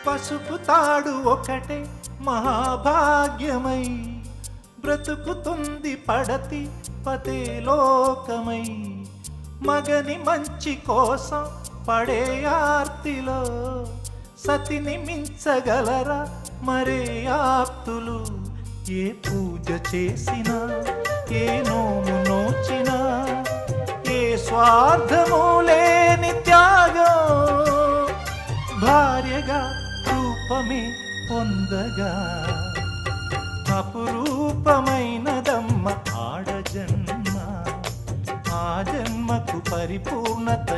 పసుపు తాడు ఒకటే మహాభాగ్యమై బ్రతుకుతుంది పడతి పతే లోకమై. మగని మంచి కోసం పడే ఆర్తిలో సతిని మించగలరా మరే ఆప్తులు. ఏ పూజ చేసినా ఏ నోము నోచినా ఏ స్వార్థము లేని త్యాగం భార్యగా రూపమే పొందగా అపురూపమైనదమ్మ ఆడజన్మ. ఆ జన్మకు పరిపూర్ణత